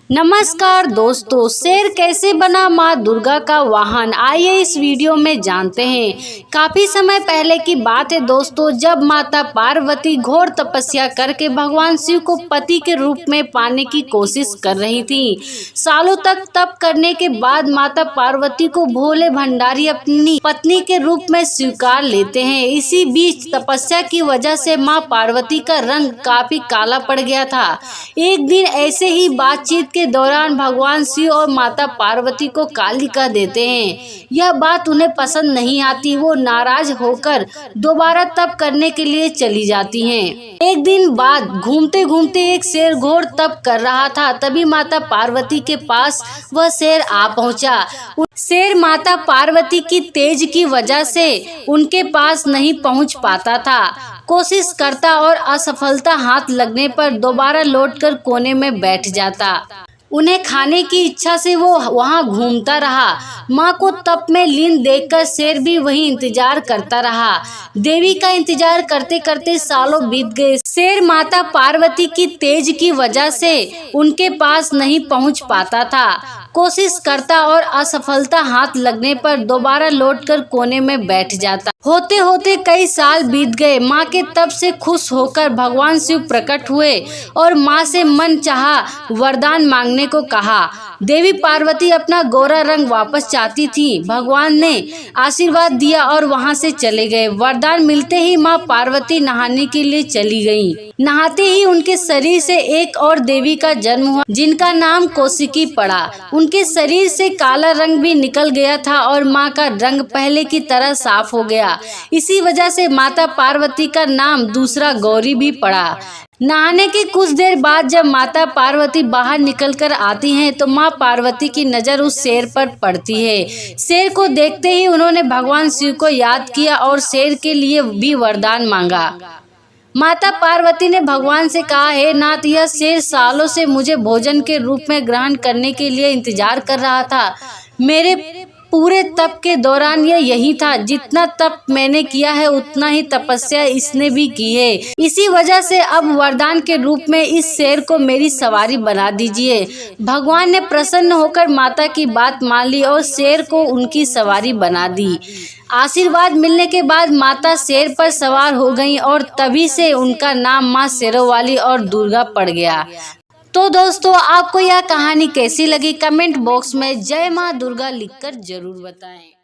नमस्कार दोस्तों, शेर कैसे बना माँ दुर्गा का वाहन, आइए इस वीडियो में जानते हैं। काफी समय पहले की बात है दोस्तों, जब माता पार्वती घोर तपस्या करके भगवान शिव को पति के रूप में पाने की कोशिश कर रही थी। सालों तक तप करने के बाद माता पार्वती को भोले भंडारी अपनी पत्नी के रूप में स्वीकार लेते हैं। इसी बीच तपस्या की वजह से माँ पार्वती का रंग काफी काला पड़ गया था। एक दिन ऐसे ही बातचीत के दौरान भगवान शिव और माता पार्वती को काली कह देते हैं। यह बात उन्हें पसंद नहीं आती। वो नाराज होकर दोबारा तप करने के लिए चली जाती हैं। एक दिन बाद घूमते घूमते एक शेर घोर तप कर रहा था। तभी माता पार्वती के पास वह शेर आ पहुंचा। शेर माता पार्वती की तेज की वजह से उनके पास नहीं पहुंच पाता था। कोशिश करता और असफलता हाथ लगने पर दोबारा लौटकर कोने में बैठ जाता। उन्हें खाने की इच्छा से वो वहां घूमता रहा। माँ को तप में लीन देखकर शेर भी वही इंतजार करता रहा। देवी का इंतजार करते करते सालों बीत गए। शेर माता पार्वती की तेज की वजह से उनके पास नहीं पहुंच पाता था। कोशिश करता और असफलता हाथ लगने पर दोबारा लौटकर कोने में बैठ जाता। होते होते कई साल बीत गए। माँ के तप से खुश होकर भगवान शिव प्रकट हुए और माँ से मन चाहा वरदान मांगने को कहा। देवी पार्वती अपना गोरा रंग वापस चाहती थी। भगवान ने आशीर्वाद दिया और वहां से चले गए। वरदान मिलते ही माँ पार्वती नहाने के लिए चली गईं। नहाते ही उनके शरीर से एक और देवी का जन्म हुआ, जिनका नाम कौशिकी पड़ा। उनके शरीर से काला रंग भी निकल गया था और माँ का रंग पहले की तरह साफ हो गया। इसी वजह से माता पार्वती का नाम दूसरा गौरी भी पड़ा। नहाने के कुछ देर बाद जब माता पार्वती बाहर निकलकर आती हैं तो माँ पार्वती की नज़र उस शेर पर पड़ती है। शेर को देखते ही उन्होंने भगवान शिव को याद किया और शेर के लिए भी वरदान मांगा। माता पार्वती ने भगवान से कहा, हे नाथ, यह शेर सालों से मुझे भोजन के रूप में ग्रहण करने के लिए इंतजार कर रहा था। मेरे पूरे तप के दौरान यह यही था। जितना तप मैंने किया है उतना ही तपस्या इसने भी की है। इसी वजह से अब वरदान के रूप में इस शेर को मेरी सवारी बना दीजिए। भगवान ने प्रसन्न होकर माता की बात मान ली और शेर को उनकी सवारी बना दी। आशीर्वाद मिलने के बाद माता शेर पर सवार हो गईं और तभी से उनका नाम माँ शेरों वाली और दुर्गा पड़ गया। तो दोस्तों, आपको यह कहानी कैसी लगी? कमेंट बॉक्स में जय माँ दुर्गा लिखकर जरूर बताएं।